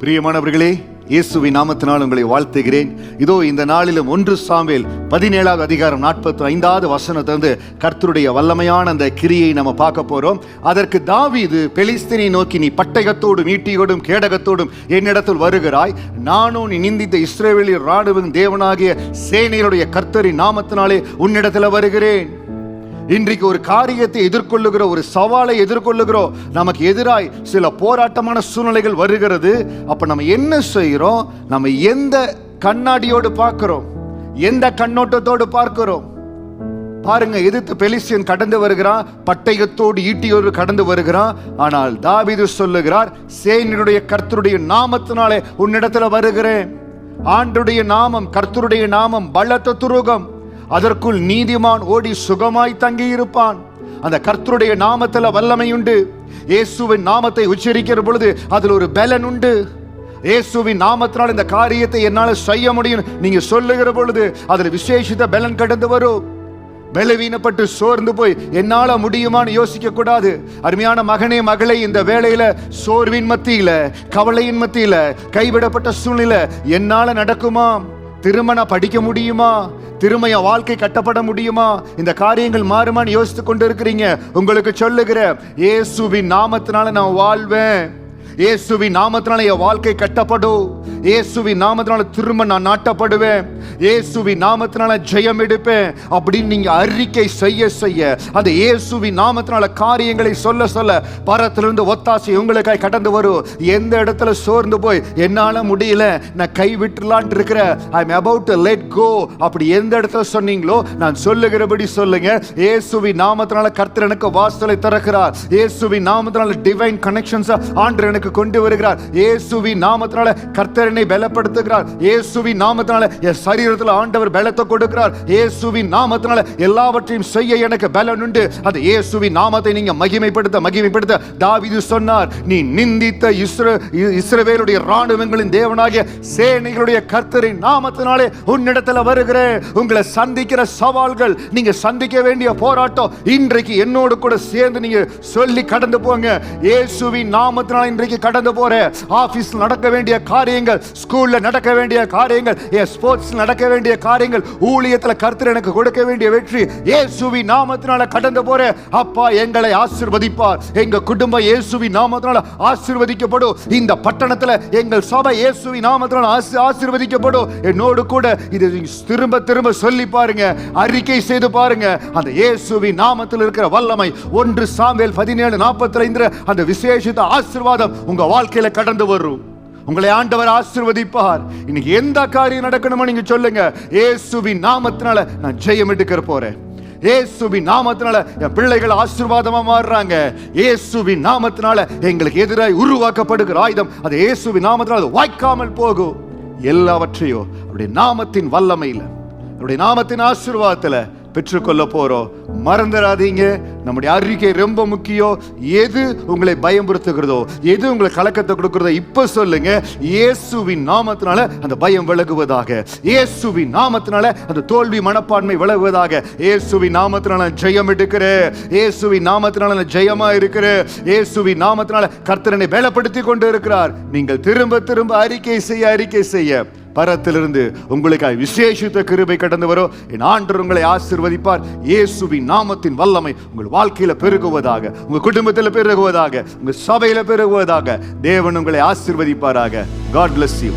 பிரியமானவர்களே, இயேசுவின் நாமத்தினால் உங்களை வாழ்த்துகிறேன். இதோ இந்த நாளிலும் 1 சாமுவேல் 17வது அதிகாரம் 45வது வசனத்திலிருந்து கர்த்தருடைய வல்லமையான அந்த கிரியை நம்ம பார்க்க போறோம். அதற்கு தாவீது பெலிஸ்தீனை நோக்கி, நீ பட்டயத்தோடும் ஈட்டியோடும் கேடகத்தோடும் என்னிடத்தில் வருகிறாய், நானும் நீ நிந்தித்த இஸ்ரவேலின் ராணுவ தேவனாகிய சேனைகளுடைய கர்த்தரின் நாமத்தினாலே உன்னிடத்தில் வருகிறேன். இன்றைக்கு ஒரு காரியத்தை எதிர்கொள்ளுகிறோம், ஒரு சவாலை எதிர்கொள்ளுகிறோம். நமக்கு எதிராய் சில போராட்டமான சூழ்நிலைகள் வருகிறது. அப்ப நம்ம என்ன செய்கிறோம்? நம்ம எந்த கண்ணாடியோடு பார்க்கிறோம், எந்த கண்ணோட்டத்தோடு பார்க்கிறோம்? பாருங்க, எதிர்த்து பெலிஸ்தியன் கடந்து வருகிறான், பட்டயத்தோடு ஈட்டியோடு கடந்து வருகிறான். ஆனால் தாவீது சொல்லுகிறார், சேனையுடைய கர்த்தருடைய நாமத்தினாலே உன்னிடத்துல வருகிறேன். ஆண்டுடைய நாமம், கர்த்தருடைய நாமம் பலத்த துருகம், அதற்குள் நீதிமான் ஓடி சுகமாய் தங்கி இருப்பான். அந்த கர்த்தருடைய நாமத்துல வல்லமை உண்டு. இயேசுவின் நாமத்தை உச்சரிக்கிற பொழுது அதில் ஒரு பலன் உண்டு. இயேசுவின் நாமத்தினால் இந்த காரியத்தை என்னால செய்ய முடியும் நீங்க சொல்லுகிற பொழுது அதில் விசேஷித்த பலன் கடந்து வரும். பலவீனப்பட்டு சோர்ந்து போய் என்னால முடியுமான்னு யோசிக்க கூடாது. அருமையான மகனே, மகளே, இந்த வேளையில சோர்வின் மத்தியில, கவலையின் மத்தியில, கைவிடப்பட்ட சூழ்நிலை, என்னால நடக்குமா? திருமணம் படிக்க முடியுமா? திருமய வாழ்க்கை கட்டப்பட முடியுமா? இந்த காரியங்கள் மாறுமான்னு யோசித்து கொண்டு இருக்கிறீங்க. உங்களுக்கு சொல்லுகிற, இயேசுவின் நாமத்தினால நான் வாழ்வேன். இயேசுவின் நாமத்தினால என் வாழ்க்கை கட்டப்படும். இயேசுவின் நாமத்தினால திரும்ப நான் நாட்டப்படுவேன். இயேசுவின் நாமத்தினால ஜெயம் எடுப்பேன் அப்படின்னு நீங்க அறிக்கை செய்ய செய்ய அந்த இயேசுவின் நாமத்தினால காரியங்களை சொல்ல சொல்ல பரத்திலிருந்து ஒத்தாசை உங்களுக்காய் கடந்து வரும். எந்த இடத்துல சோர்ந்து போய் என்னால முடியல, நான் கைவிட்டுலான் இருக்கிற, ஐ அம் அபவுட் டு லெட் கோ, அப்படி எந்த இடத்துல சொன்னீங்களோ நான் சொல்லுகிறபடி சொல்லுங்க. இயேசுவின் நாமத்தினால கர்த்தர் எனக்கு வாசலை திறக்கிறார். இயேசுவின் நாமத்தினால டிவைன் கனெக்ஷன்ஸ் ஆண்டவர் எனக்கு கொண்டு வருகிறார். இயேசுவின் நாமத்தினால கர்த்தர் என்னை பலப்படுத்துகிறார். இயேசுவின் நாமத்தினால என் சரீரத்தில் ஆண்டவர் பலத்தை கொடுக்கிறார். இயேசுவின் நாமத்தினால எல்லாவற்றையும் செய்ய எனக்கு பலன் உண்டு. அந்த இயேசுவின் நாமத்தை நீங்க மகிமைப்படுத்த தாவீது சொன்னார், நீ நிந்தித்த இஸ்ரவேலுடைய ராணுவங்களின் தேவனாகிய சேனைகளுடைய கர்த்தரின் நாமத்தினாலே உன்னிடத்தில் வருகிறேன். உங்களை சந்திக்கிற சவால்கள், நீங்க சந்திக்க வேண்டிய போராட்டம், இன்றைக்கு என்னோடு கூட சேர்ந்து நீங்க சொல்லி கடந்து போங்க. இயேசுவின் நாமத்தினால இன்றைக்கு கடந்து போற ஆபீஸ்ல நடக்க வேண்டிய காரியங்கள், ஸ்கூல்ல நடக்க வேண்டிய காரியங்கள், ஸ்போர்ட்ஸ் நடக்க வேண்டிய காரியங்கள், ஊழியத்துல கர்த்தர் எனக்கு கொடுக்க வேண்டிய வெற்றி, இயேசுவின் நாமத்தினால கடந்து போற அப்பா எங்களை ஆசீர்வதிப்பார். எங்க குடும்பம் இயேசுவின் நாமத்தினால ஆசீர்வதிக்கப்படும். இந்த பட்டணத்துல எங்கள் சபை இயேசுவின் நாமத்தினால ஆசீர்வதிக்கப்படும். என்னோடு கூட இது திரும்ப திரும்ப சொல்லி பாருங்க, அறிக்கை செய்து பாருங்க. அந்த இயேசுவின் நாமத்தில் இருக்கிற வல்லமை 1 சாமுவேல் 17:45 அந்த விசேஷித்த ஆசீர்வாதம் உங்க வாழ்க்கையில கடந்து வரும். உங்களை ஆண்டவர் ஆசீர்வதிப்பார். இன்னைக்கு எந்த காரியம் நடக்கணுமோ நீங்க சொல்லுங்க, இயேசுவின் நாமத்தினால நான் ஜெயம் எடுக்க போறேன். இயேசுவின் நாமத்தினால என் பிள்ளைகள் ஆசீர்வாதமா மாறுறாங்க. இயேசுவின் நாமத்தினால எங்களுக்கு எதிராய் உருவாக்கப்படுகிற ஆயுதம் அது இயேசுவின் நாமத்தினால வாய்க்காமல் போகும். எல்லாவற்றையும் அவருடைய நாமத்தின் வல்லமையில, அவருடைய நாமத்தின் ஆசீர்வாதத்துல பெற்றுக்கொள்ள போறோம். மறந்துடாதீங்க, நம்முடைய அறிக்கை ரொம்ப முக்கியம். எது உங்களை பயம்படுத்துகிறதோ, எது உங்களை கலக்கத்தை கொடுக்கிறதோ இப்ப சொல்லுங்க, இயேசுவின் நாமத்தினால அந்த பயம் விலகுவதாக, இயேசுவின் நாமத்தினால அந்த தோல்வி மனப்பான்மை விலகுவதாக, இயேசுவின் நாமத்தினால ஜெயம் எடுக்கிற, இயேசுவின் நாமத்தினால ஜெயமா இருக்கிற, இயேசுவின் நாமத்தினால கர்த்தரனை பலப்படுத்தி கொண்டு இருக்கிறார். நீங்கள் திரும்ப திரும்ப அறிக்கை செய்ய பரத்திலிருந்து உங்களுக்காக விசேஷித்த கிருபை கடந்து வரும். என் ஆண்டவர் உங்களை ஆசீர்வதிப்பார். இயேசுவின் நாமத்தின் வல்லமை உங்கள் வாழ்க்கையில பெருகுவதாக, உங்க குடும்பத்தில் பெருகுவதாக, உங்க சபையில பெருகுவதாக. தேவன் உங்களை ஆசீர்வதிப்பாராக. God bless you.